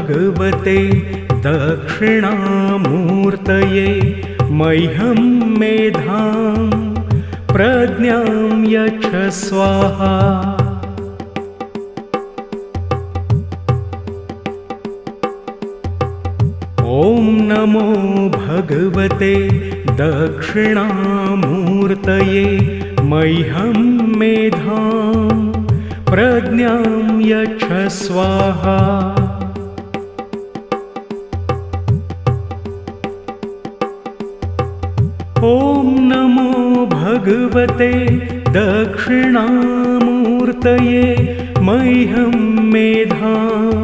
भगवते दक्षिणामूर्तये मह्यं मेधां प्रज्ञां यच्छ स्वाहा। ॐ नमो भगवते दक्षिणामूर्तये मह्यं मेधां प्रज्ञां यच्छ स्वाहा। ॐ नमो भगवते दक्षिणामूर्तये मह्यं मेधां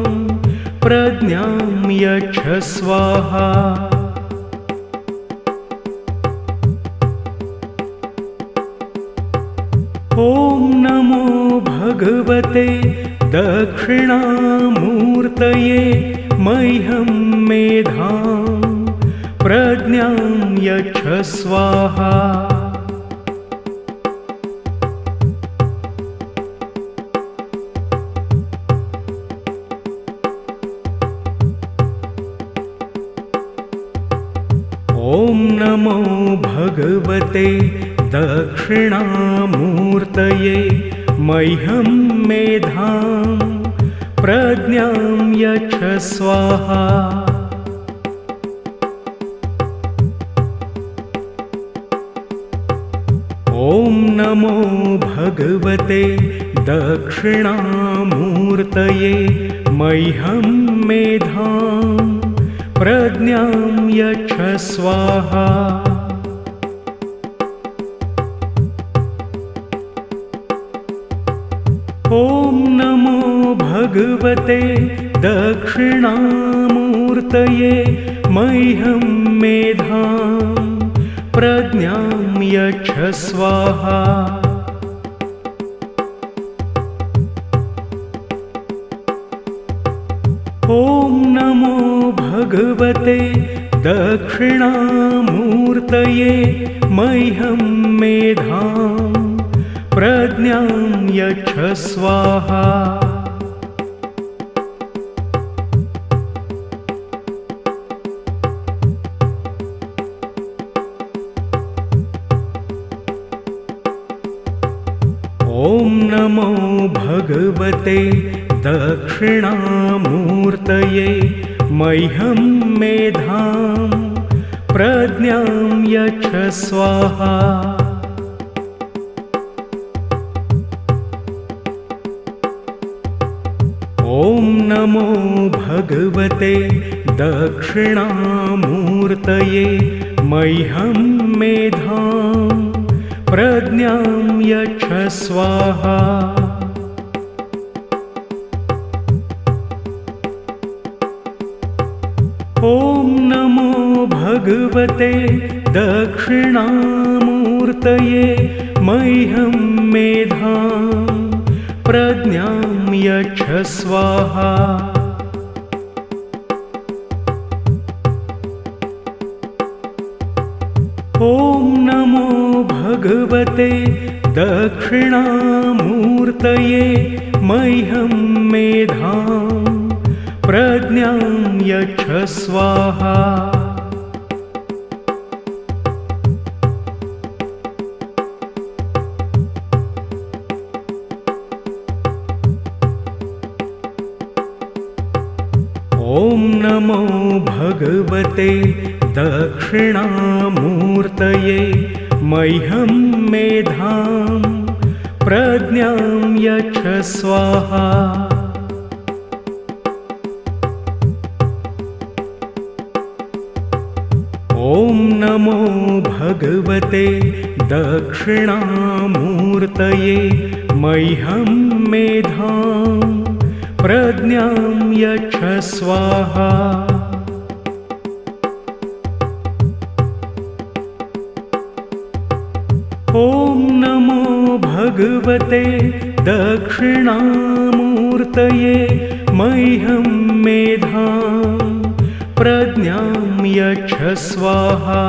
प्रज्ञां यच्छ स्वाहा। ॐ नमो भगवते दक्षिणामूर्तये मह्यं मेधां प्रज्ञां यच्छ स्वाहा। ॐ नमो भगवते दक्षिणामूर्तये मह्यं मेधां प्रज्ञां यच्छ स्वाहा। ॐ नमो भगवते दक्षिणामूर्तये मह्यं मेधां प्रज्ञां यच्छ स्वाहा। ॐ नमो भगवते दक्षिणामूर्तये मह्यं मेधां प्रज्ञां यच्छ स्वाहा। ॐ नमो भगवते दक्षिणामूर्तये मह्यं मेधां प्रज्ञां यच्छ स्वाहा। ॐ नमो भगवते दक्षिणामूर्तये मह्यं मेधां प्रज्ञां यच्छ स्वाहा। ॐ नमो भगवते दक्षिणामूर्तये मह्यं मेधां प्रज्ञां यच्छ स्वाहा। ॐ नमो भगवते दक्षिणामूर्तये मह्यं मेधां प्रज्ञां यच्छ स्वाहा। ॐ नमो भगवते दक्षिणामूर्तये मह्यं मेधां प्रज्ञां यच्छ स्वाहा। ॐ नमो भगवते दक्षिणामूर्तये मह्यं मेधां प्रज्ञां यच्छ स्वाहा। ॐ नमो भगवते दक्षिणामूर्तये मह्यं मेधां प्रज्ञां यच्छ स्वाहा। ॐ नमो भगवते दक्षिणामूर्तये मह्यं मेधां प्रज्ञां यच्छ स्वाहा।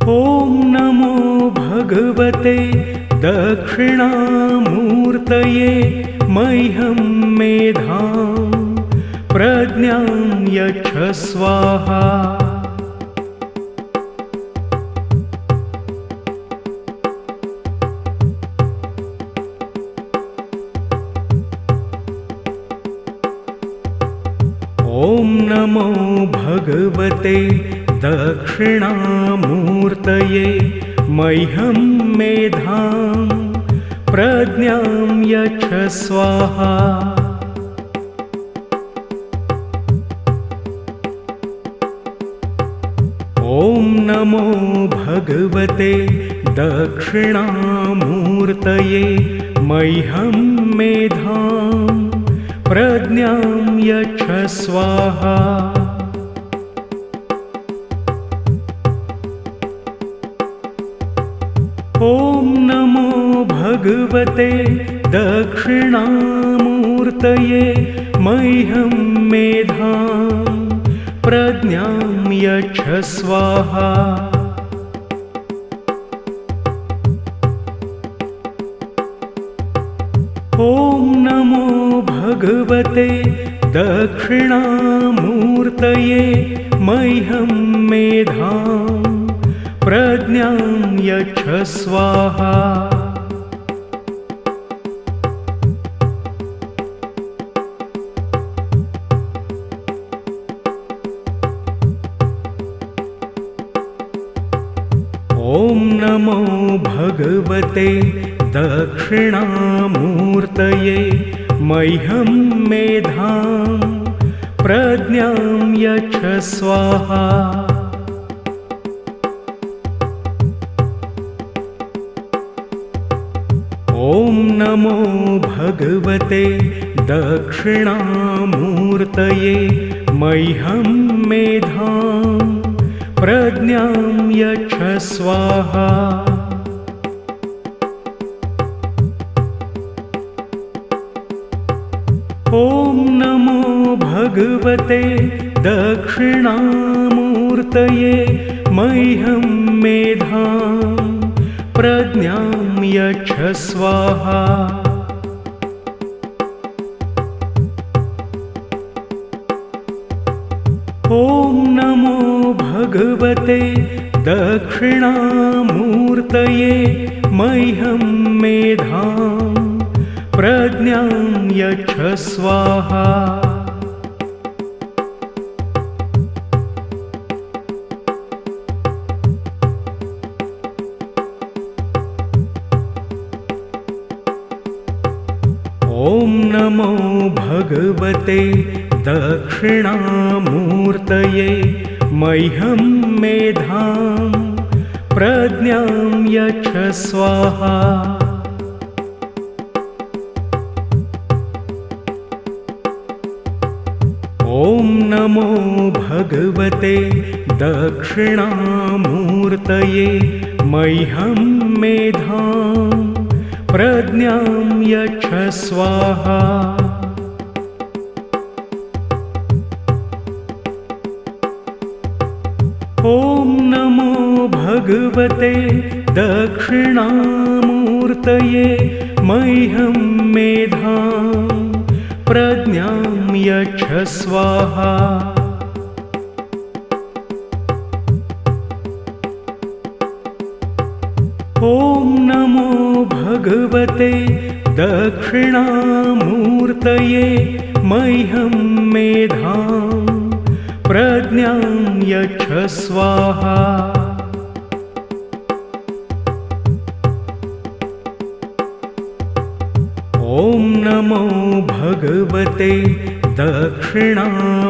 ॐ नमो भगवते दक्षिणामूर्तये मह्यं मेधां प्रज्ञां यच्छ स्वाहा। ॐ नमो भगवते दक्षिणामूर्तये मह्यं मेधां प्रज्ञां यच्छ स्वाहा। ॐ नमो भगवते दक्षिणामूर्तये मह्यं मेधां प्रज्ञां यच्छ स्वाहा। ॐ नमो भगवते दक्षिणामूर्तये मह्यं मेधां प्रज्ञां यच्छ स्वाहा। ॐ नमो भगवते दक्षिणामूर्तये मह्यं मेधां प्रज्ञां यच्छ स्वाहा। ॐ नमो भगवते दक्षिणामूर्तये मह्यं मेधां प्रज्ञां यच्छ स्वाहा। ॐ नमो भगवते दक्षिणामूर्तये मह्यं मेधां प्रज्ञां यच्छ स्वाहा। ॐ नमो भगवते दक्षिणामूर्तये मह्यं मेधां प्रज्ञां यच्छ स्वाहा। ॐ नमो भगवते दक्षिणामूर्तये मह्यं मेधां प्रज्ञां यच्छ स्वाहा। ॐ नमो भगवते दक्षिणामूर्तये मह्यं मेधां प्रज्ञां यच्छ स्वाहा। ॐ नमो भगवते दक्षिणामूर्तये मह्यं मेधां प्रज्ञां यच्छ स्वाहा। ॐ नमो भगवते दक्षिणामूर्तये मह्यं मेधां प्रज्ञां यच्छ स्वाहा। ॐ नमो भगवते दक्षिणामूर्तये मह्यं मेधां प्रज्ञां यच्छ स्वाहा। ॐ नमो भगवते दक्षिणामूर्तये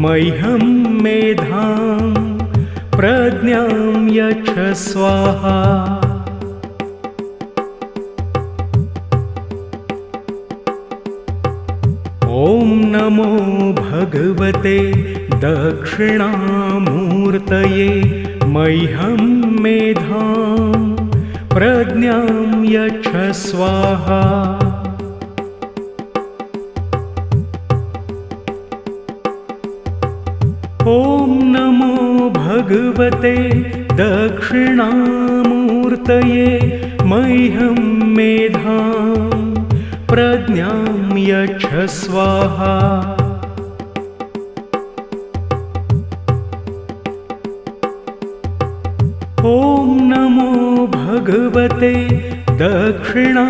मह्यं मेधां प्रज्ञां यच्छ स्वाहा। ॐ नमो भगवते दक्षिणामूर्तये मह्यं मेधां प्रज्ञां यच्छ स्वाहा। ॐ नमो भगवते दक्षिणामूर्तये मह्यं मेधां प्रज्ञां यच्छ स्वाहा। ॐ नमो भगवते दक्षिणामूर्तये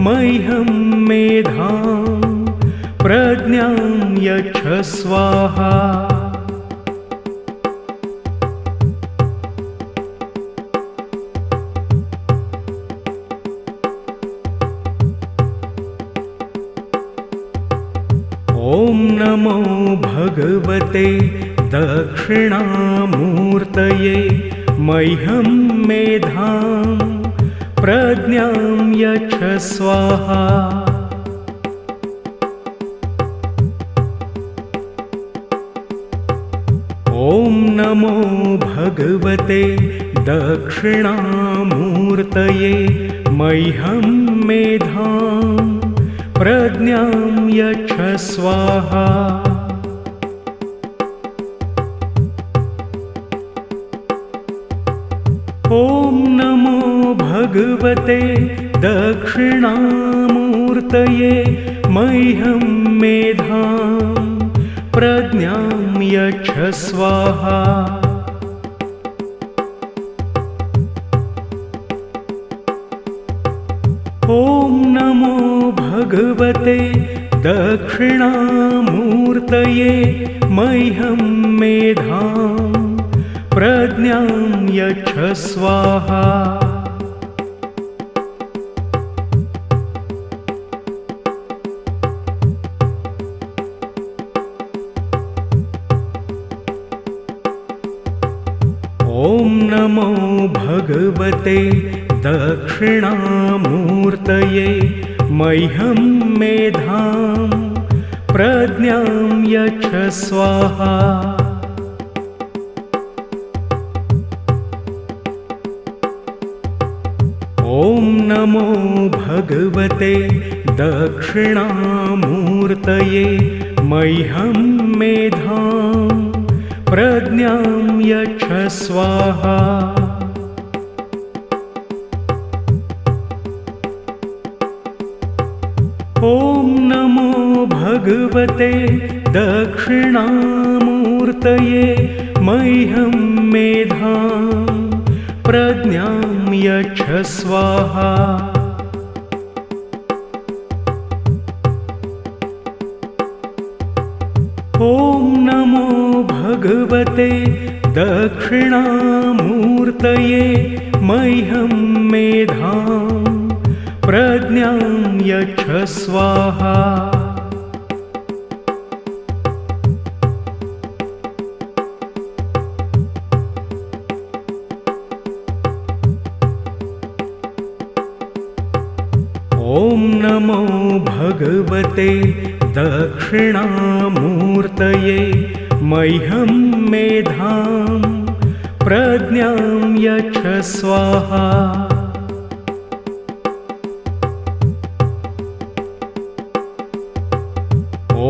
मह्यं मेधां प्रज्ञां यच्छ स्वाहा। ॐ नमो भगवते दक्षिणामूर्तये मह्यं मेधां प्रज्ञां यच्छ स्वाहा। ॐ नमो भगवते दक्षिणामूर्तये मह्यं मेधां प्रज्ञां यच्छ स्वाहा। ॐ नमो भगवते दक्षिणामूर्तये मह्यं मेधां प्रज्ञां यच्छ स्वाहा। ॐ नमो भगवते दक्षिणामूर्तये मह्यं मेधां प्रज्ञां यच्छ स्वाहा। ॐ नमो भगवते दक्षिणामूर्तये मह्यं मेधां प्रज्ञां यच्छ स्वाहा। ॐ नमो भगवते दक्षिणामूर्तये मह्यं मेधां प्रज्ञां यच्छ स्वाहा। ॐ नमो भगवते दक्षिणामूर्तये मह्यं मेधां प्रज्ञां यच्छ स्वाहा। ॐ नमो भगवते दक्षिणामूर्तये मह्यं मेधां प्रज्ञां यच्छ स्वाहा। ॐ नमो भगवते दक्षिणामूर्तये मह्यं मेधां प्रज्ञां यच्छ स्वाहा।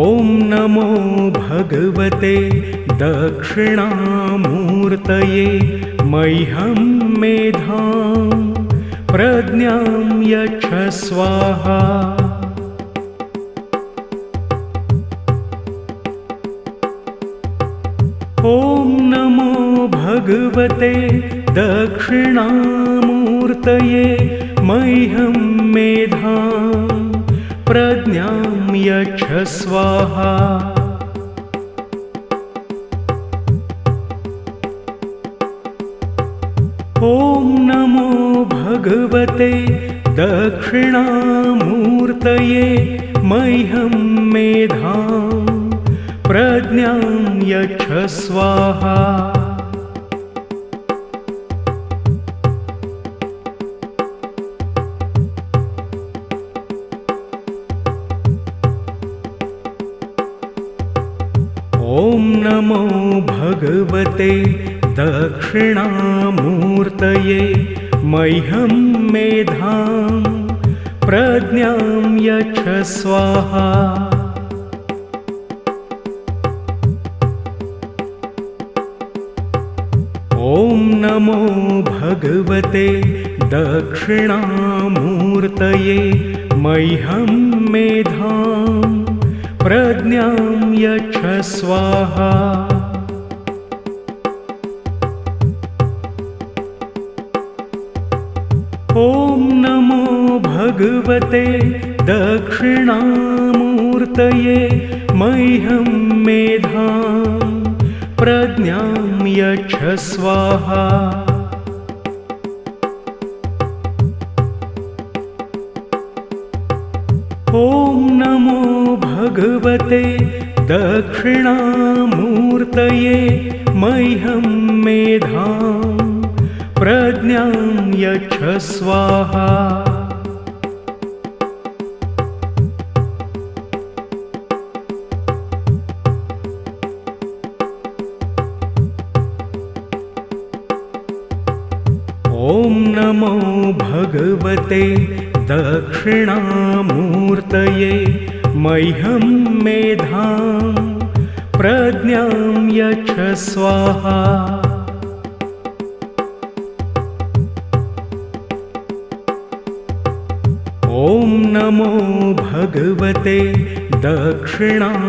ॐ नमो भगवते दक्षिणामूर्तये मह्यं मेधां प्रज्ञां यच्छ स्वाहा। ॐ नमो भगवते दक्षिणामूर्तये मह्यं मेधां प्रज्ञां यच्छ स्वाहा। ॐ नमो भगवते दक्षिणामूर्तये मह्यं मेधां प्रज्ञां यच्छ स्वाहा। ॐ नमो भगवते दक्षिणामूर्तये मह्यं मेधां प्रज्ञां यच्छ स्वाहा। ॐ भगवते दक्षिणामूर्तये मह्यं मेधां प्रज्ञां यच्छ स्वाहा। ॐ नमो भगवते दक्षिणामूर्तये मह्यं मेधां प्रज्ञां यच्छ स्वाहा। ॐ नमो भगवते दक्षिणामूर्तये मह्यं मेधां प्रज्ञां यच्छ स्वाहा। ॐ नमो भगवते दक्षिणामूर्तये मह्यं मेधां प्रज्ञां यच्छ स्वाहा। ॐ नमो भगवते दक्षिणामूर्तये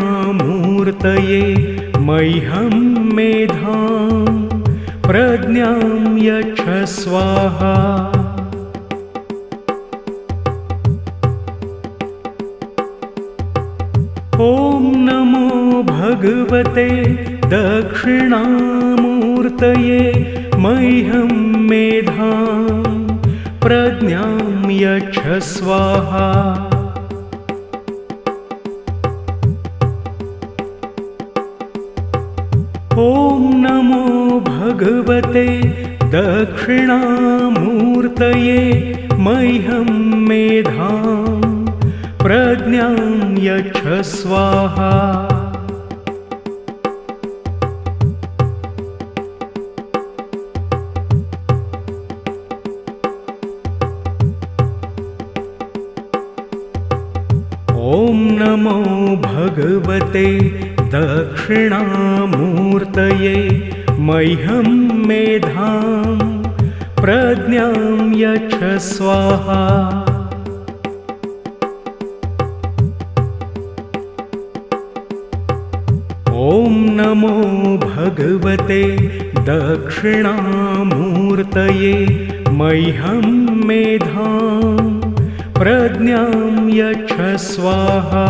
मह्यं मेधां प्रज्ञां यच्छ स्वाहा। ॐ नमो भगवते दक्षिणामूर्तये मह्यं मेधां प्रज्ञां यच्छ स्वाहा। ॐ नमो भगवते दक्षिणामूर्तये मह्यं मेधां प्रज्ञां यच्छ स्वाहा। ॐ नमो भगवते दक्षिणामूर्तये मह्यं मेधां प्रज्ञां यच्छ स्वाहा। ॐ नमो भगवते दक्षिणामूर्तये मह्यं मेधां प्रज्ञां यच्छ स्वाहा।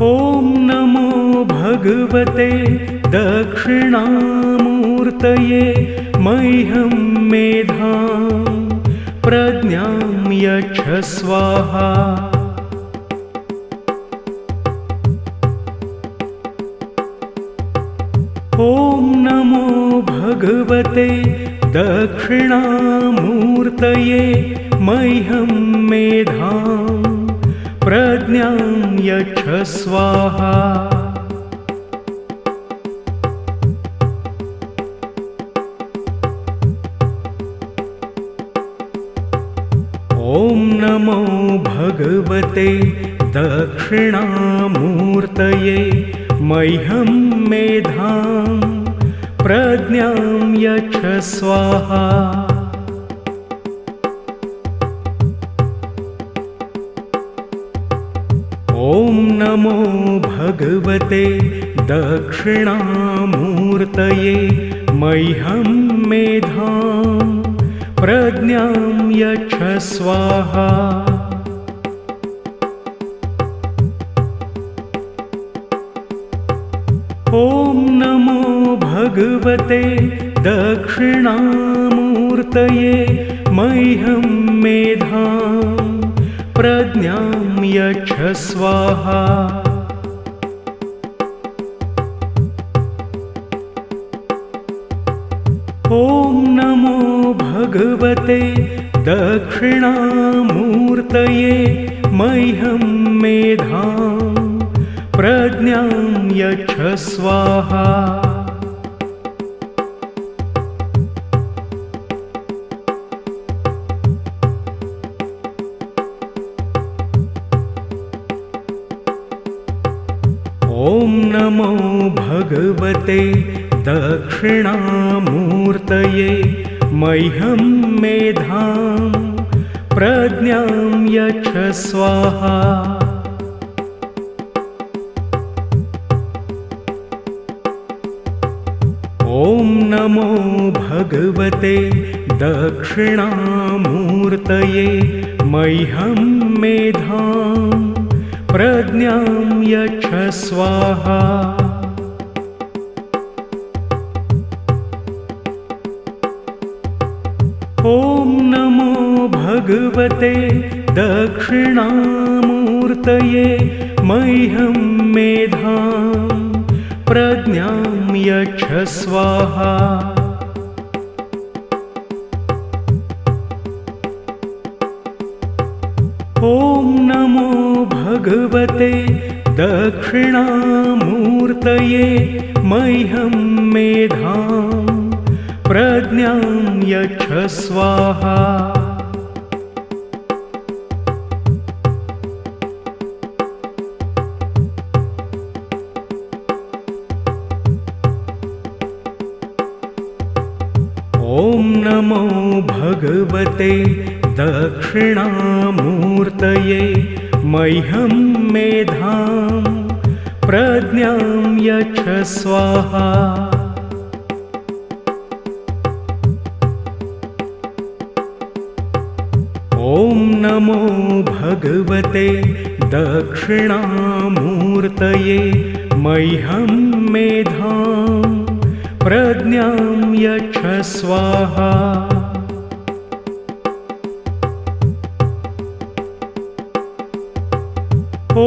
ॐ नमो भगवते दक्षिणामूर्तये मह्यं मेधां प्रज्ञां यच्छ स्वाहा। ॐ नमो भगवते दक्षिणामूर्तये मह्यं मेधां प्रज्ञां यच्छ स्वाहा। ॐ नमो भगवते दक्षिणामूर्तये मह्यं मेधां प्रज्ञां यच्छ स्वाहा। ॐ नमो भगवते दक्षिणामूर्तये मह्यं मेधां प्रज्ञां यच्छ स्वाहा। ॐ नमो भगवते दक्षिणामूर्तये मह्यं मेधां प्रज्ञां यच्छ स्वाहा। ॐ नमो भगवते दक्षिणामूर्तये मह्यं मेधां प्रज्ञां यच्छ स्वाहा। ॐ नमो भगवते दक्षिणामूर्तये मह्यं मेधां प्रज्ञां यच्छ स्वाहा। ॐ नमो भगवते दक्षिणामूर्तये मह्यं मेधां प्रज्ञां यच्छ स्वाहा। ॐ नमो भगवते दक्षिणामूर्तये मह्यं मेधां प्रज्ञां यच्छ स्वाहा। ॐ नमो भगवते दक्षिणामूर्तये मह्यं मेधां प्रज्ञां यच्छ स्वाहा। ॐ नमो भगवते दक्षिणामूर्तये मह्यं मेधां प्रज्ञां यच्छ स्वाहा। ॐ नमो भगवते दक्षिणामूर्तये मह्यं मेधां प्रज्ञां यच्छ स्वाहा। ॐ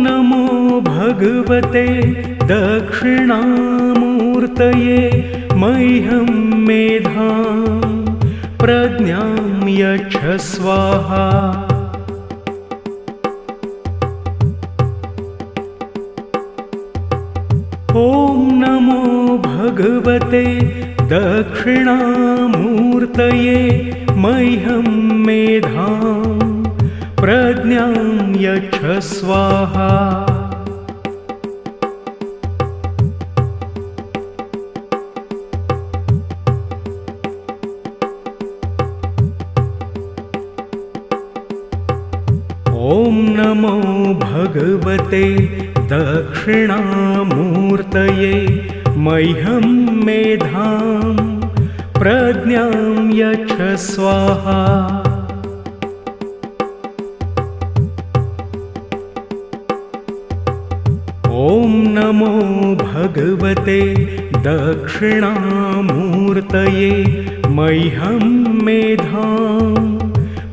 नमो भगवते दक्षिणामूर्तये मह्यं मेधां प्रज्ञां यच्छ स्वाहा। ॐ नमो भगवते दक्षिणामूर्तये मह्यं मेधां प्रज्ञां यच्छ स्वाहा। ॐ नमो भगवते दक्षिणामूर्तये मह्यं मेधां प्रज्ञां यच्छ स्वाहा। ॐ नमो भगवते दक्षिणामूर्तये मह्यं मेधां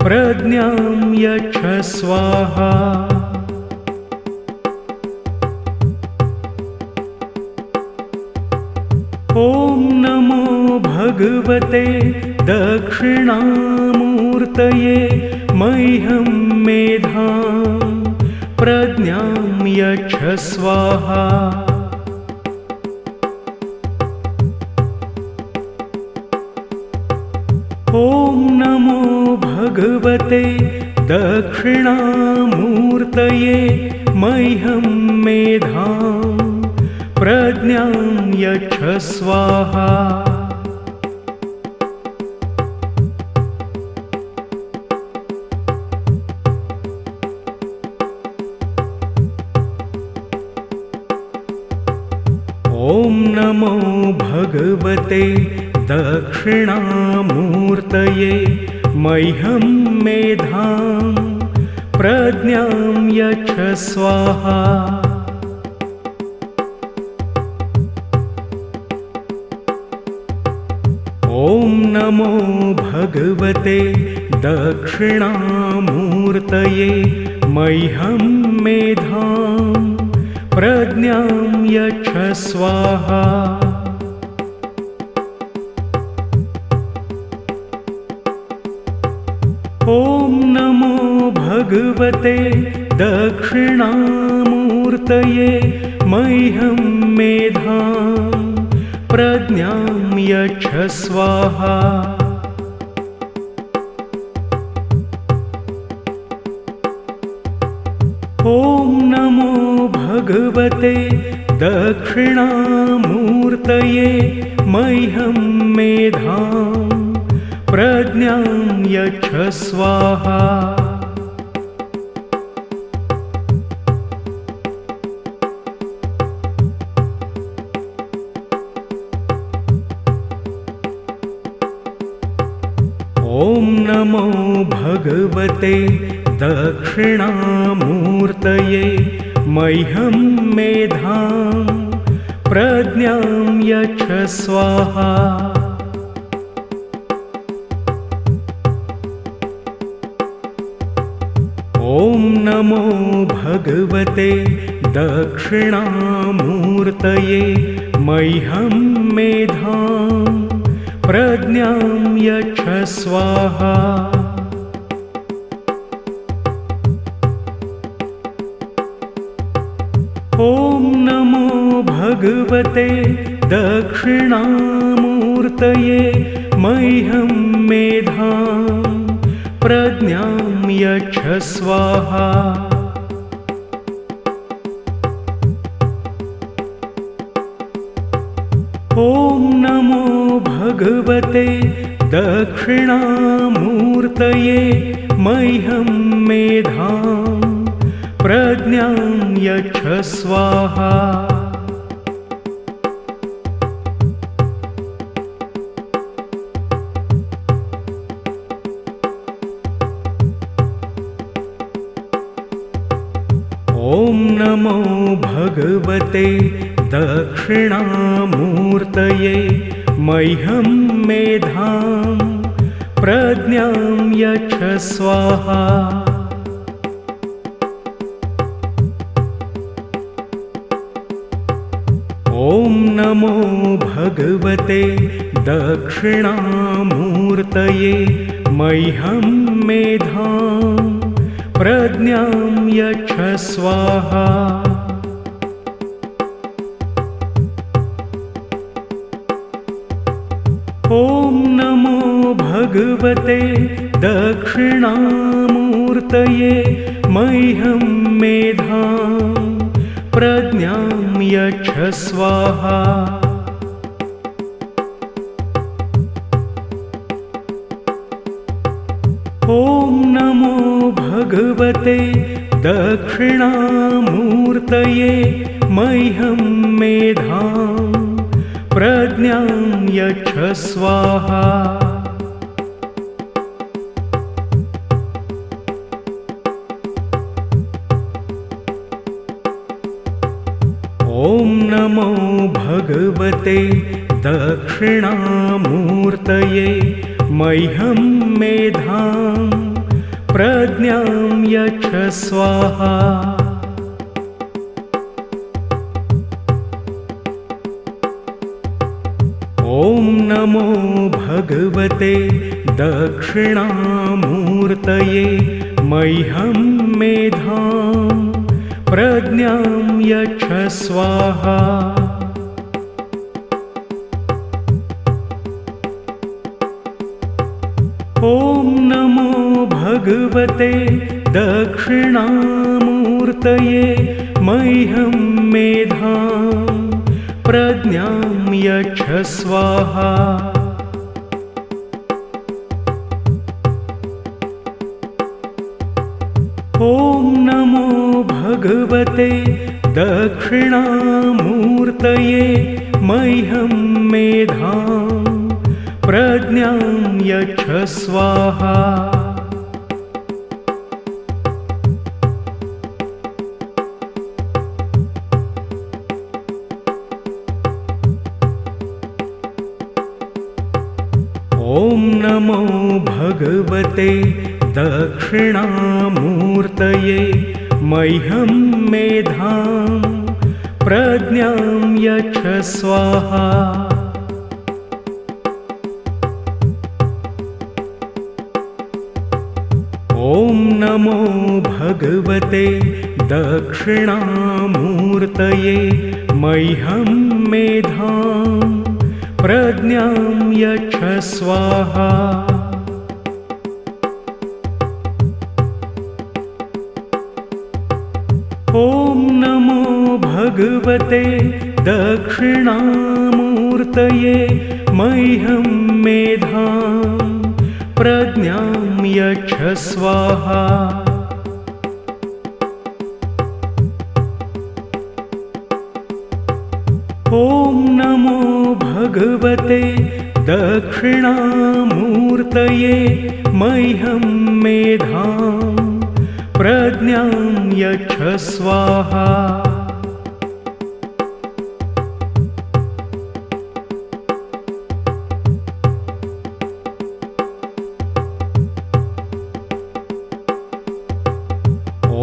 प्रज्ञां यच्छ स्वाहा। ॐ नमो भगवते दक्षिणामूर्तये मह्यं मेधां प्रज्ञां यच्छ स्वाहा। ॐ नमो भगवते दक्षिणामूर्तये मह्यं मेधां प्रज्ञां यच्छ स्वाहा। ॐ नमो भगवते दक्षिणामूर्तये मह्यं मेधां प्रज्ञां यच्छ स्वाहा। ॐ नमो भगवते दक्षिणामूर्तये मह्यं मेधां प्रज्ञां यच्छ स्वाहा। ॐ नमो भगवते दक्षिणामूर्तये मह्यं मेधां प्रज्ञां यच्छ स्वाहा। ॐ नमो भगवते दक्षिणामूर्तये मह्यं मेधां प्रज्ञां यच्छ स्वाहा। ॐ नमो भगवते दक्षिणामूर्तये मह्यं मेधां प्रज्ञां यच्छ स्वाहा। ॐ नमो भगवते दक्षिणामूर्तये मह्यं मेधां प्रज्ञां यच्छ स्वाहा। ॐ नमो भगवते दक्षिणामूर्तये मह्यं मेधां प्रज्ञां यच्छ स्वाहा। ॐ नमो भगवते दक्षिणामूर्तये मह्यं मेधां प्रज्ञां यच्छ स्वाहा। ॐ नमो भगवते दक्षिणामूर्तये मह्यं मेधां प्रज्ञां यच्छ स्वाहा। ॐ नमो भगवते दक्षिणामूर्तये मह्यं मेधां प्रज्ञां यच्छ स्वाहा। ॐ नमो भगवते दक्षिणामूर्तये मह्यं मेधां प्रज्ञां यच्छ स्वाहा। ॐ नमो भगवते दक्षिणामूर्तये मह्यं मेधां प्रज्ञां यच्छ स्वाहा। ॐ नमो भगवते दक्षिणामूर्तये मह्यं मेधां प्रज्ञां यच्छ स्वाहा। ॐ नमो भगवते दक्षिणामूर्तये मह्यं मेधां प्रज्ञां यच्छ स्वाहा। ॐ नमो भगवते दक्षिणामूर्तये मह्यं मेधां प्रज्ञां यच्छ स्वाहा। ॐ नमो भगवते दक्षिणामूर्तये मह्यं मेधां प्रज्ञां यच्छ स्वाहा। ॐ नमो भगवते दक्षिणामूर्तये मह्यं मेधां प्रज्ञां यच्छ स्वाहा। ॐ नमो भगवते दक्षिणामूर्तये मह्यं मेधां प्रज्ञां यच्छ स्वाहा। ॐ नमो भगवते दक्षिणामूर्तये मह्यं मेधां प्रज्ञां यच्छ स्वाहा। ॐ नमो भगवते दक्षिणामूर्तये मह्यं मेधां प्रज्ञां यच्छ स्वाहा।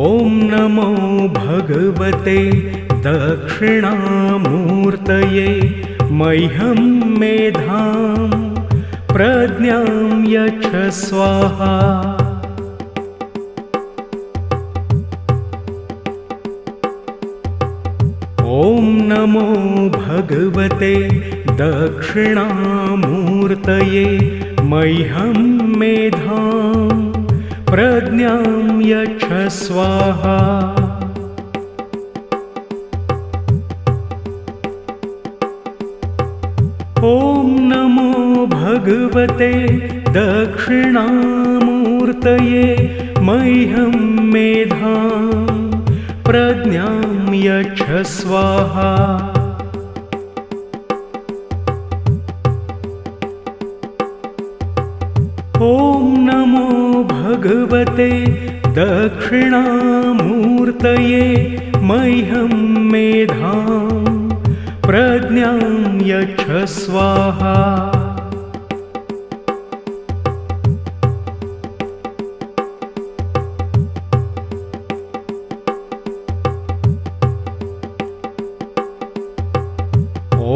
ॐ नमो भगवते दक्षिणामूर्तये मह्यं मेधां प्रज्ञां यच्छ स्वाहा। ॐ नमो भगवते दक्षिणामूर्तये मह्यं मेधां प्रज्ञां यच्छ स्वाहा। ॐ नमो भगवते दक्षिणामूर्तये मह्यं मेधां प्रज्ञां यच्छ स्वाहा। ॐ नमो भगवते दक्षिणामूर्तये मह्यं मेधां प्रज्ञां यच्छ स्वाहा।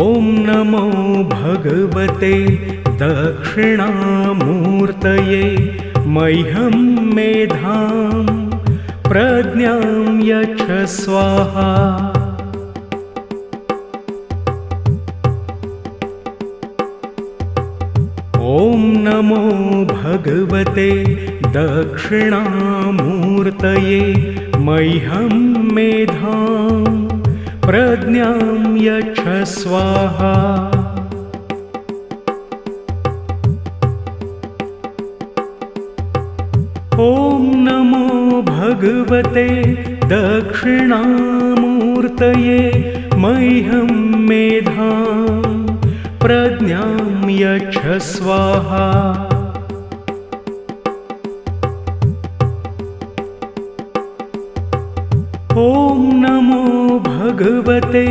ॐ नमो भगवते दक्षिणामूर्तये मह्यं मेधां प्रज्ञां यच्छ स्वाहा। ॐ नमो भगवते दक्षिणामूर्तये मह्यं मेधां प्रज्ञां यच्छ स्वाहा। ॐ नमो भगवते दक्षिणामूर्तये मह्यं मेधां प्रज्ञां यच्छ स्वाहा। ॐ नमो भगवते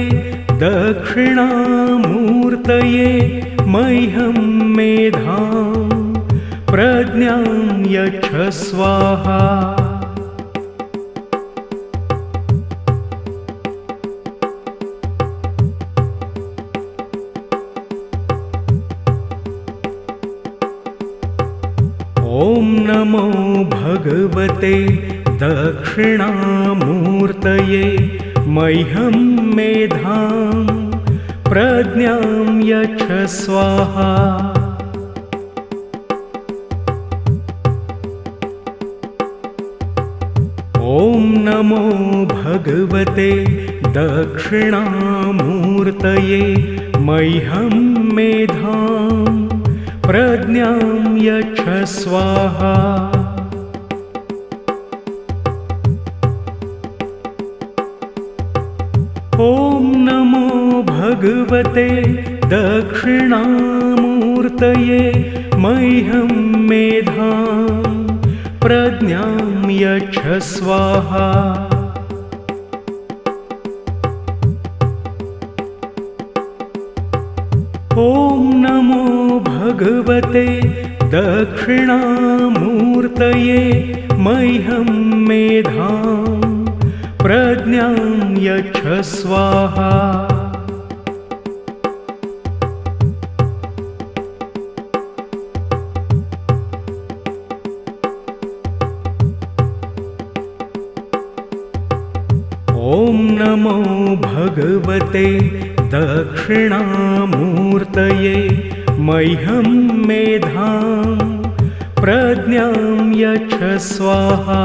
दक्षिणामूर्तये मह्यं मेधां प्रज्ञां यच्छ स्वाहा। ॐ नमो भगवते दक्षिणामूर्तये मह्यं मेधां प्रज्ञां यच्छ स्वाहा। ॐ नमो भगवते दक्षिणामूर्तये मह्यं मेधां प्रज्ञां यच्छ स्वाहा। ॐ नमो भगवते दक्षिणामूर्तये मह्यं मेधां प्रज्ञां यच्छ स्वाहा। ॐ नमो भगवते दक्षिणामूर्तये मह्यं मेधां प्रज्ञां यच्छ स्वाहा। ॐ नमो भगवते दक्षिणामूर्तये मह्यं मेधां प्रज्ञां यच्छ स्वाहा।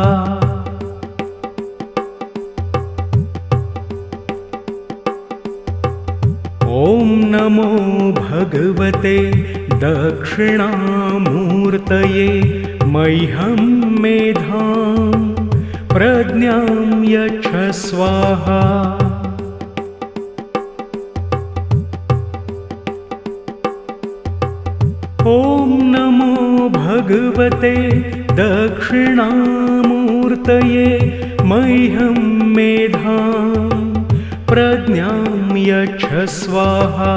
नमो भगवते दक्षिणामूर्तये मह्यं मेधां प्रज्ञां यच्छ स्वाहा। ॐ नमो भगवते दक्षिणामूर्तये मह्यं मेधां प्रज्ञां यच्छ स्वाहा।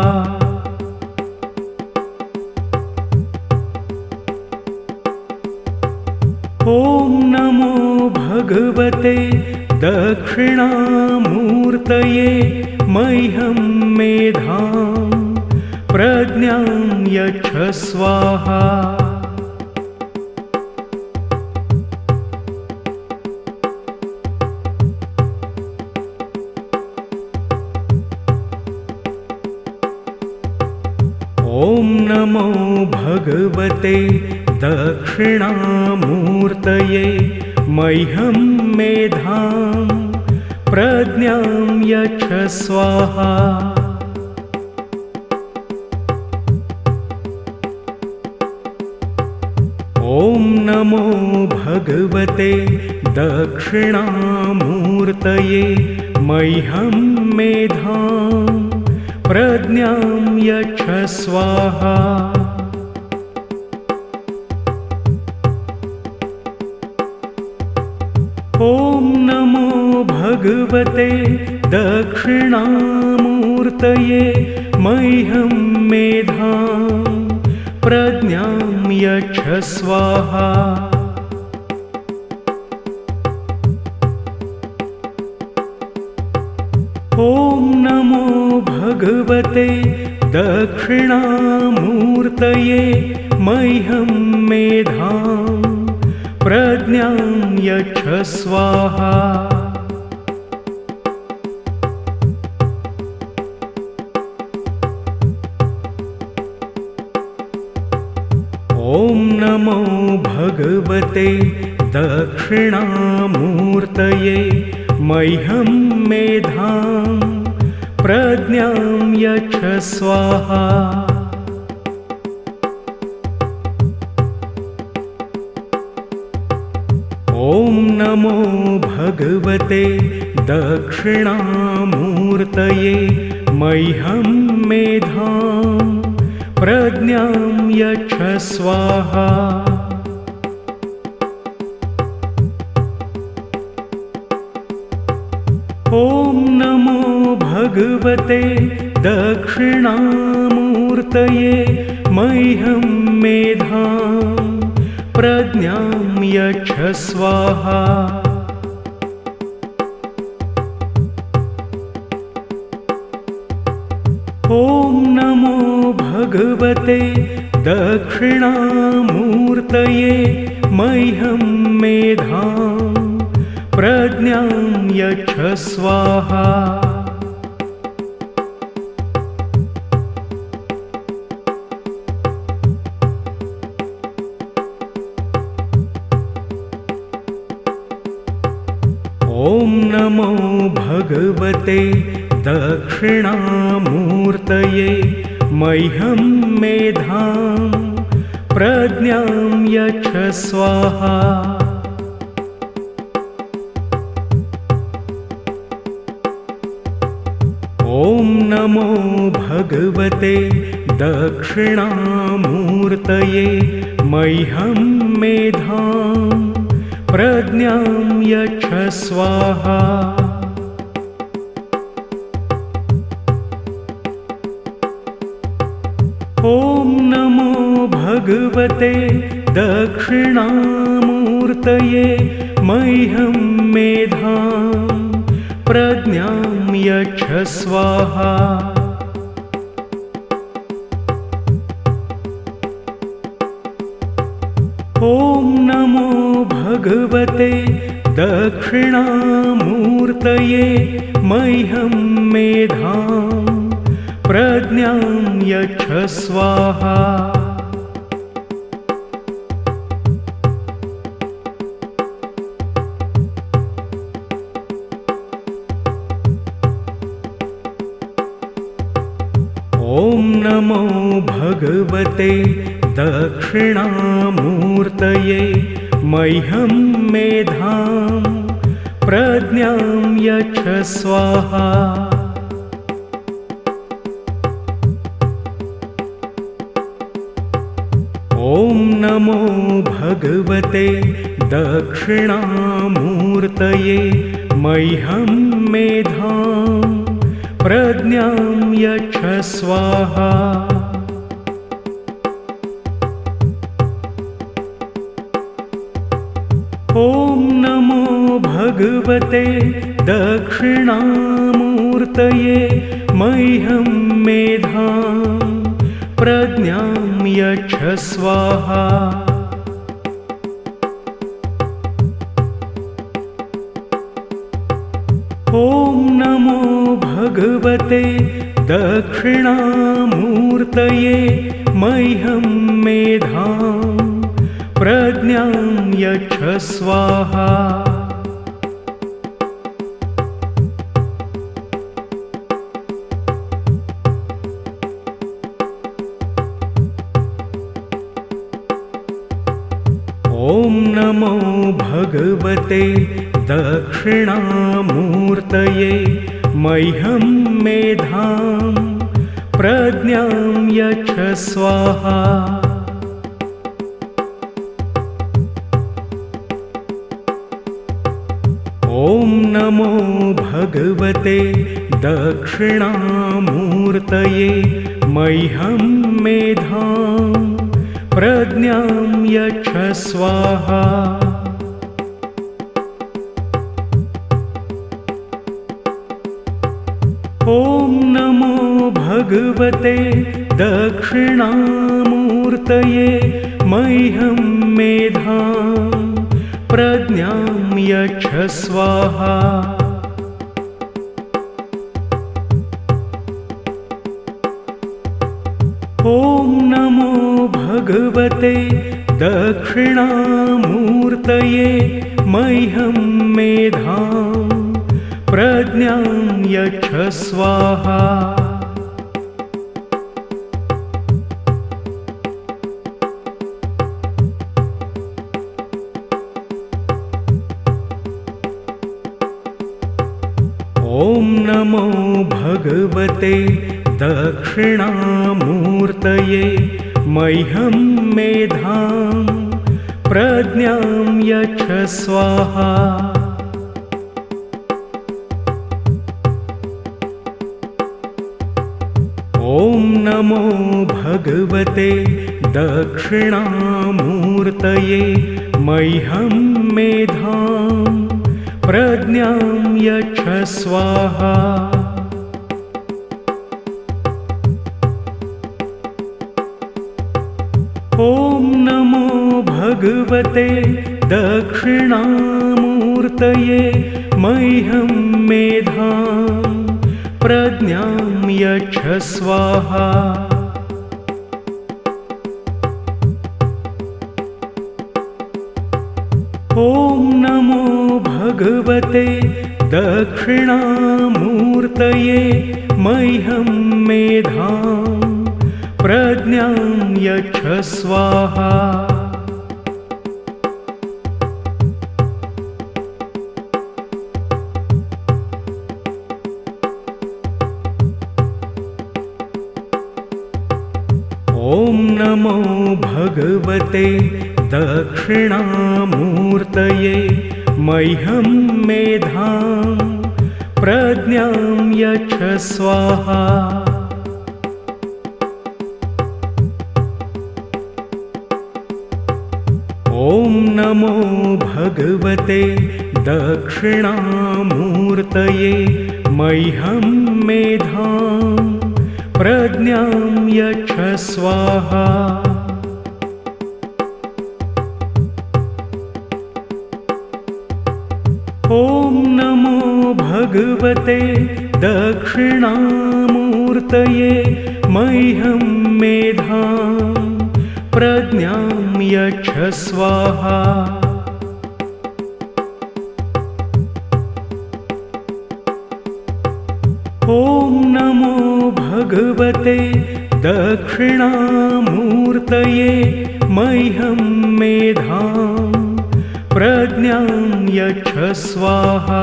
ॐ नमो भगवते दक्षिणामूर्तये मह्यं मेधां प्रज्ञां यच्छ स्वाहा। ॐ नमो भगवते दक्षिणामूर्तये मह्यं मेधां प्रज्ञां यच्छ स्वाहा। ॐ नमो भगवते दक्षिणामूर्तये मह्यं मेधां प्रज्ञां यच्छ स्वाहा। ॐ नमो भगवते दक्षिणामूर्तये मह्यं मेधां प्रज्ञां यच्छ स्वाहा। ॐ नमो भगवते दक्षिणामूर्तये मह्यं मेधां प्रज्ञां यच्छ स्वाहा। ॐ नमो भगवते दक्षिणामूर्तये मह्यं मेधां प्रज्ञां यच्छ स्वाहा। ॐ नमो भगवते दक्षिणामूर्तये मह्यं मेधां प्रज्ञां यच्छ स्वाहा। ॐ नमो भगवते दक्षिणामूर्तये मह्यं मेधां प्रज्ञां यच्छ स्वाहा। ॐ नमो भगवते दक्षिणामूर्तये मह्यं मेधां प्रज्ञां यच्छ स्वाहा। ॐ नमो भगवते दक्षिणामूर्तये मह्यं मेधां प्रज्ञां यच्छ स्वाहा। ॐ नमो भगवते दक्षिणामूर्तये मह्यं मेधां प्रज्ञां यच्छ स्वाहा। ॐ नमो भगवते दक्षिणामूर्तये मह्यं मेधां प्रज्ञां यच्छ स्वाहा। ॐ नमो भगवते दक्षिणामूर्तये मह्यं मेधां प्रज्ञां यच्छ स्वाहा। ॐ भगवते दक्षिणामूर्तये मह्यं मेधां प्रज्ञां यच्छ स्वाहा। ॐ नमो भगवते दक्षिणामूर्तये मह्यं मेधां प्रज्ञां यच्छ स्वाहा। ॐ नमो भगवते दक्षिणामूर्तये मह्यं मेधां प्रज्ञां यच्छ स्वाहा। ॐ नमो भगवते दक्षिणामूर्तये मह्यं मेधां प्रज्ञां यच्छ स्वाहा। ॐ नमो भगवते दक्षिणामूर्तये मह्यं मेधां प्रज्ञां यच्छ स्वाहा। ॐ नमो भगवते दक्षिणामूर्तये मह्यं मेधां प्रज्ञां यच्छ स्वाहा। ॐ नमो भगवते दक्षिणामूर्तये मह्यं मेधां प्रज्ञां यच्छ स्वाहा। ॐ नमो भगवते दक्षिणामूर्तये मह्यं मेधां प्रज्ञां यच्छ स्वाहा। ॐ नमो भगवते दक्षिणामूर्तये मह्यं मेधां प्रज्ञां यच्छ स्वाहा। ॐ नमो भगवते दक्षिणामूर्तये मह्यं मेधां प्रज्ञां यच्छ स्वाहा। ॐ नमो भगवते दक्षिणामूर्तये मह्यं मेधां प्रज्ञां यच्छ स्वाहा। ॐ नमो भगवते दक्षिणामूर्तये मह्यं मेधां प्रज्ञां यच्छ स्वाहा। ॐ नमो भगवते दक्षिणामूर्तये मह्यं मेधां प्रज्ञां यच्छ स्वाहा। ॐ नमो भगवते दक्षिणामूर्तये मह्यं मेधां प्रज्ञां यच्छ स्वाहा। ॐ नमो भगवते दक्षिणामूर्तये मह्यं मेधां प्रज्ञां यच्छ स्वाहा। ॐ नमो भगवते दक्षिणामूर्तये मह्यं मेधां प्रज्ञां यच्छ स्वाहा।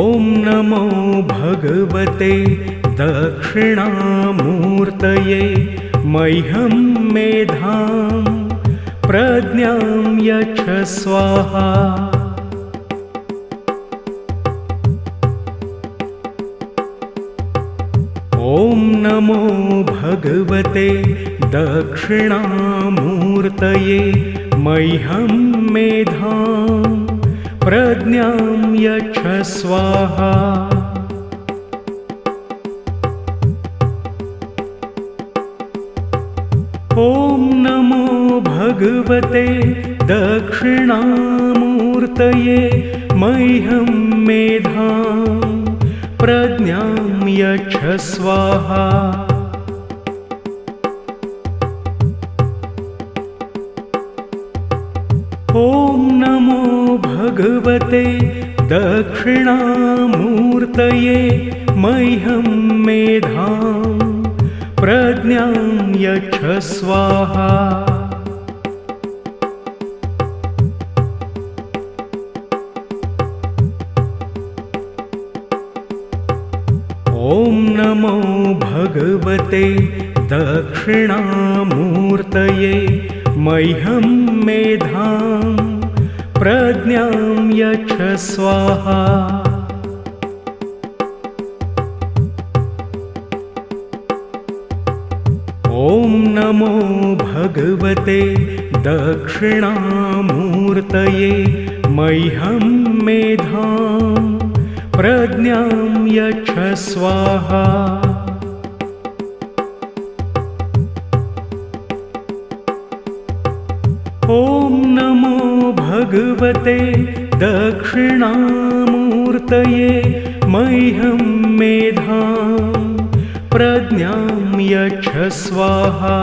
ॐ नमो भगवते दक्षिणामूर्तये मह्यं मेधां प्रज्ञां यच्छ स्वाहा। ॐ नमो भगवते दक्षिणामूर्तये मह्यं मेधां प्रज्ञां यच्छ स्वाहा। ॐ नमो भगवते दक्षिणामूर्तये मह्यं मेधां प्रज्ञां यच्छ स्वाहा। ॐ नमो भगवते दक्षिणामूर्तये मह्यं मेधां प्रज्ञां यच्छ स्वाहा। ॐ नमो भगवते दक्षिणामूर्तये मह्यं मेधां प्रज्ञां यच्छ स्वाहा। ॐ नमो भगवते दक्षिणामूर्तये मह्यं मेधां प्रज्ञां यच्छ स्वाहा। ॐ नमो भगवते दक्षिणामूर्तये मह्यं मेधां प्रज्ञां यच्छ स्वाहा।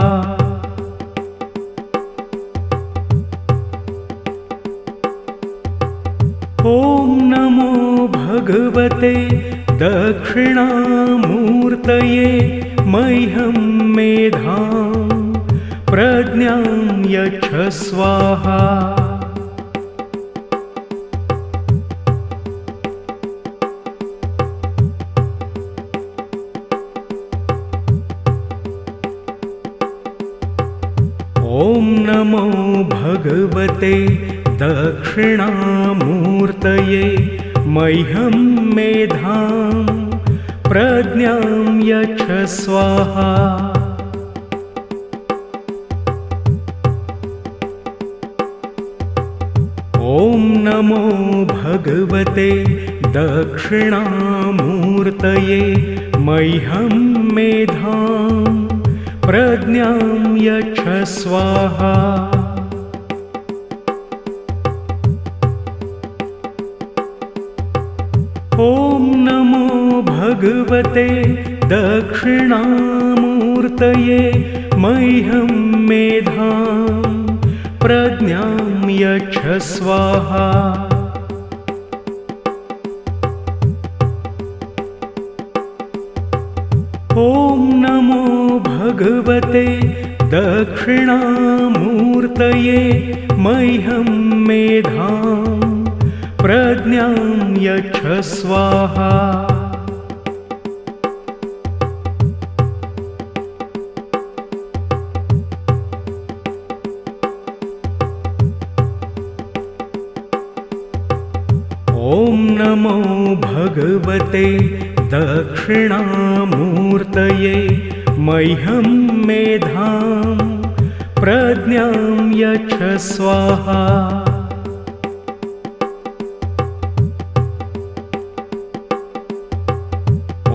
ॐ नमो भगवते दक्षिणामूर्तये मह्यं मेधां प्रज्ञां यच्छ स्वाहा। ॐ नमो भगवते दक्षिणामूर्तये मह्यं मेधां प्रज्ञां यच्छ स्वाहा। ॐ नमो भगवते दक्षिणामूर्तये मह्यं मेधां प्रज्ञां यच्छ स्वाहा। ॐ नमो भगवते दक्षिणामूर्तये मह्यं मेधां प्रज्ञां यच्छ स्वाहा। ॐ नमो भगवते दक्षिणामूर्तये मह्यं मेधां प्रज्ञां यच्छ स्वाहा। ॐ नमो भगवते दक्षिणामूर्तये मह्यं मेधां प्रज्ञां यच्छ स्वाहा।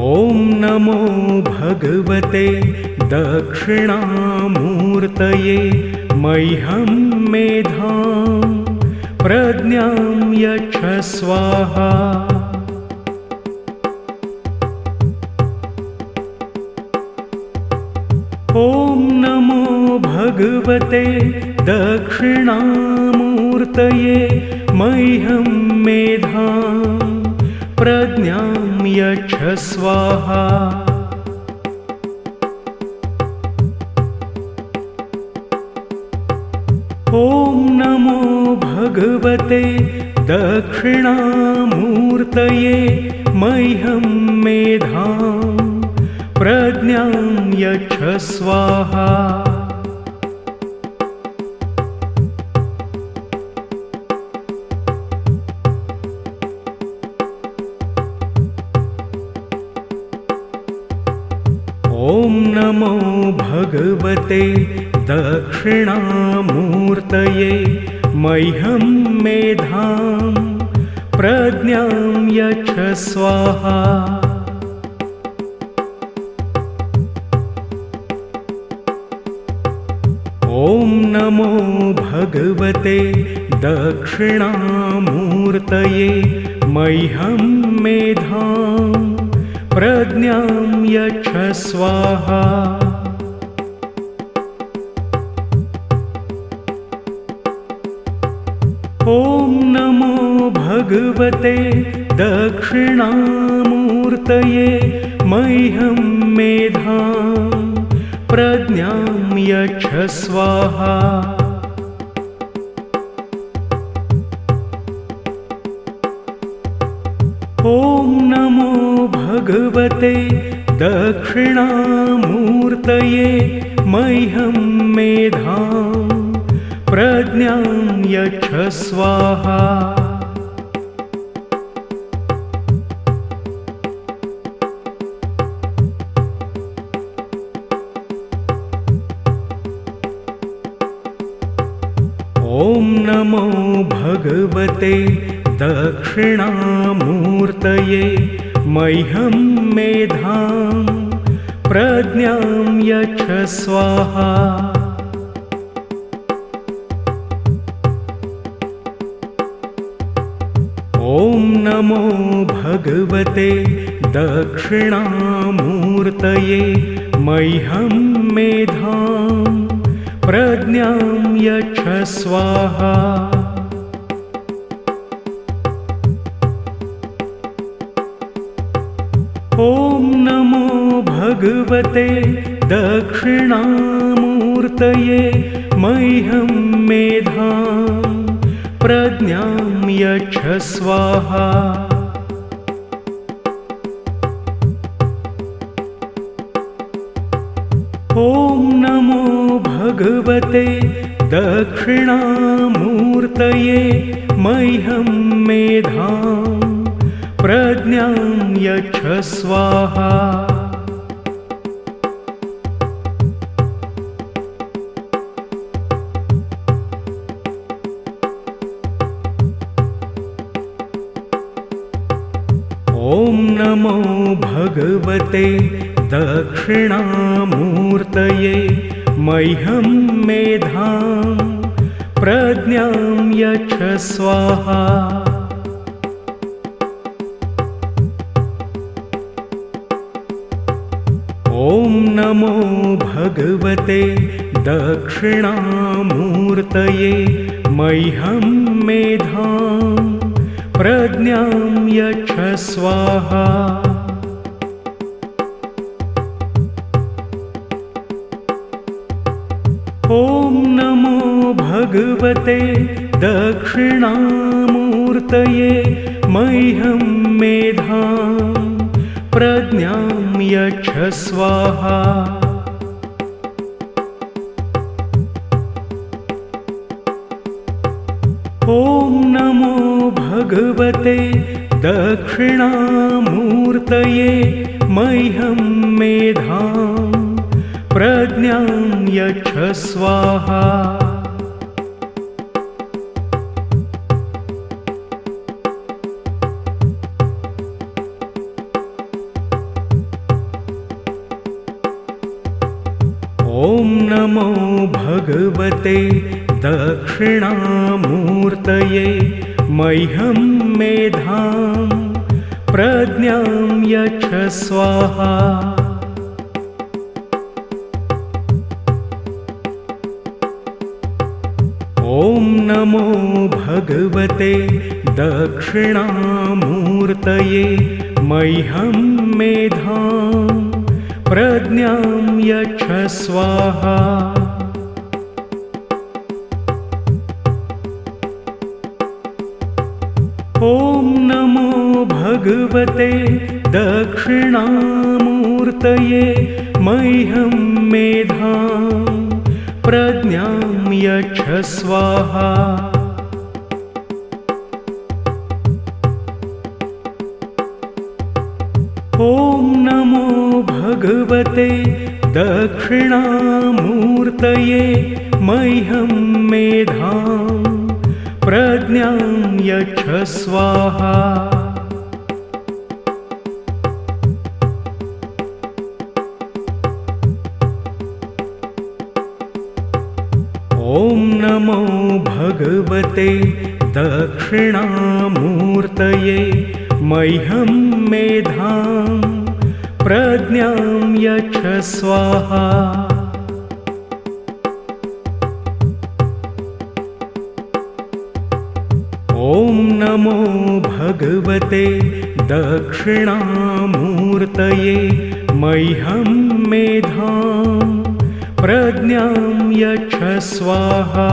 ॐ नमो भगवते दक्षिणामूर्तये मह्यं मेधां प्रज्ञां यच्छ स्वाहा। ॐ नमो भगवते दक्षिणामूर्तये मह्यं मेधां प्रज्ञां यच्छ स्वाहा। ॐ नमो भगवते दक्षिणामूर्तये मह्यं मेधां प्रज्ञां यच्छ स्वाहा। ॐ नमो भगवते दक्षिणामूर्तये मह्यं मेधां प्रज्ञां यच्छ स्वाहा। ॐ नमो भगवते दक्षिणामूर्तये मह्यं मेधां प्रज्ञां यच्छ स्वाहा। ॐ नमो भगवते दक्षिणामूर्तये मह्यं मेधां प्रज्ञां यच्छ स्वाहा। ॐ नमो भगवते दक्षिणामूर्तये मह्यं मेधां प्रज्ञां यच्छ स्वाहा। ॐ नमो भगवते दक्षिणामूर्तये मह्यं मेधां प्रज्ञां यच्छ स्वाहा। ॐ नमो भगवते दक्षिणामूर्तये मह्यं मेधां प्रज्ञां यच्छ स्वाहा। ॐ नमो भगवते दक्षिणामूर्तये मह्यं मेधां प्रज्ञां यच्छ स्वाहा। ॐ नमो भगवते दक्षिणामूर्तये मह्यं मेधां प्रज्ञां यच्छ स्वाहा। ॐ नमो भगवते दक्षिणामूर्तये मह्यं मेधां प्रज्ञां यच्छ स्वाहा। ॐ नमो भगवते दक्षिणामूर्तये मह्यं मेधां प्रज्ञां यच्छ स्वाहा। ॐ नमो भगवते दक्षिणामूर्तये मह्यं मेधां प्रज्ञां यच्छ स्वाहा। ॐ नमो भगवते दक्षिणामूर्तये मह्यं मेधां प्रज्ञां यच्छ स्वाहा। ॐ नमो भगवते दक्षिणामूर्तये मह्यं मेधां प्रज्ञां यच्छ स्वाहा। ॐ नमो भगवते दक्षिणामूर्तये मह्यं मेधां प्रज्ञां यच्छ स्वाहा। ॐ नमो भगवते दक्षिणामूर्तये मह्यं मेधां प्रज्ञां यच्छ स्वाहा। ॐ नमो भगवते दक्षिणामूर्तये मह्यं मेधां प्रज्ञां यच्छ स्वाहा। ॐ नमो भगवते दक्षिणामूर्तये मह्यं मेधां प्रज्ञां यच्छ स्वाहा। ॐ नमो भगवते दक्षिणामूर्तये मह्यं मेधां प्रज्ञां यच्छ स्वाहा।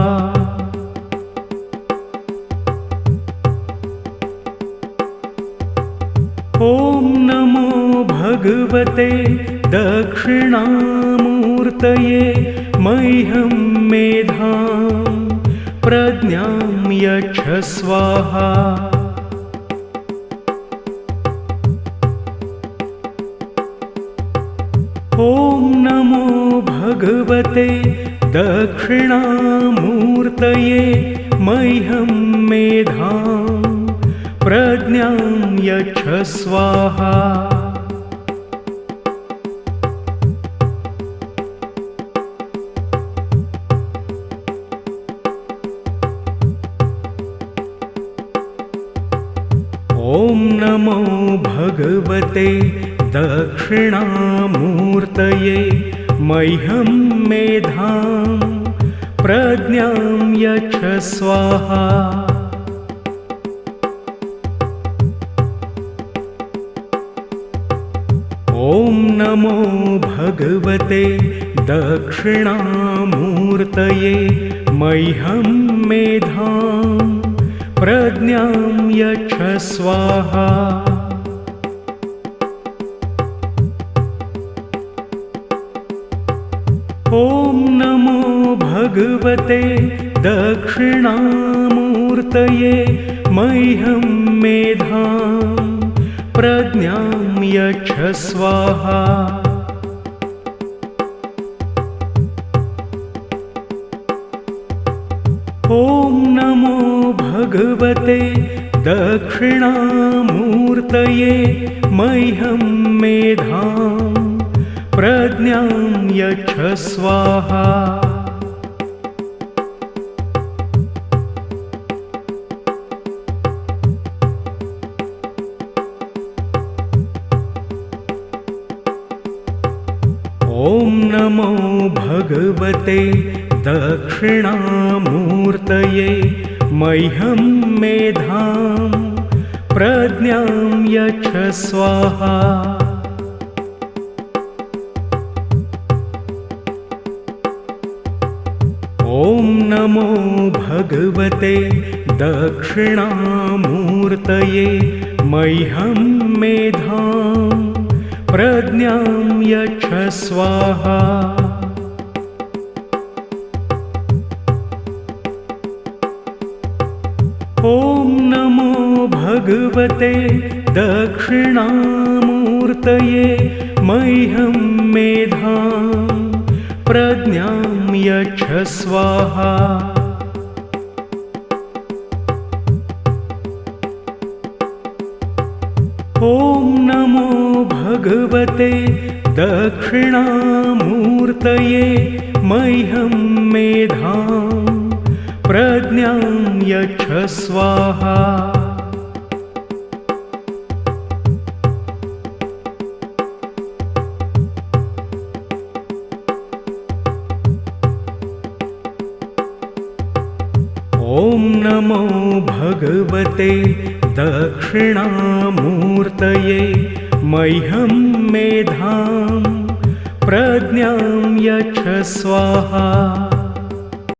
ॐ नमो भगवते दक्षिणामूर्तये मह्यं मेधां प्रज्ञां यच्छ स्वाहा। ॐ नमो भगवते दक्षिणामूर्तये मह्यं मेधां प्रज्ञां यच्छ स्वाहा। ॐ नमो भगवते दक्षिणामूर्तये मह्यं मेधां प्रज्ञां यच्छ स्वाहा। ॐ नमो भगवते दक्षिणामूर्तये मह्यं मेधां प्रज्ञां यच्छ स्वाहा। ॐ नमो भगवते दक्षिणामूर्तये मह्यं मेधां प्रज्ञां यच्छ स्वाहा। ॐ नमो भगवते दक्षिणामूर्तये मह्यं मेधां प्रज्ञां यच्छ स्वाहा। ॐ नमो भगवते दक्षिणामूर्तये मह्यं मेधां प्रज्ञां यच्छ स्वाहा। ॐ नमो भगवते दक्षिणामूर्तये मह्यं मेधां प्रज्ञां यच्छ स्वाहा। ॐ नमो भगवते दक्षिणामूर्तये मह्यं मेधां प्रज्ञां यच्छ स्वाहा। ॐ नमो भगवते दक्षिणामूर्तये मह्यं मेधां प्रज्ञां यच्छ स्वाहा। ॐ नमो भगवते दक्षिणामूर्तये मह्यं मेधां प्रज्ञां यच्छ स्वाहा।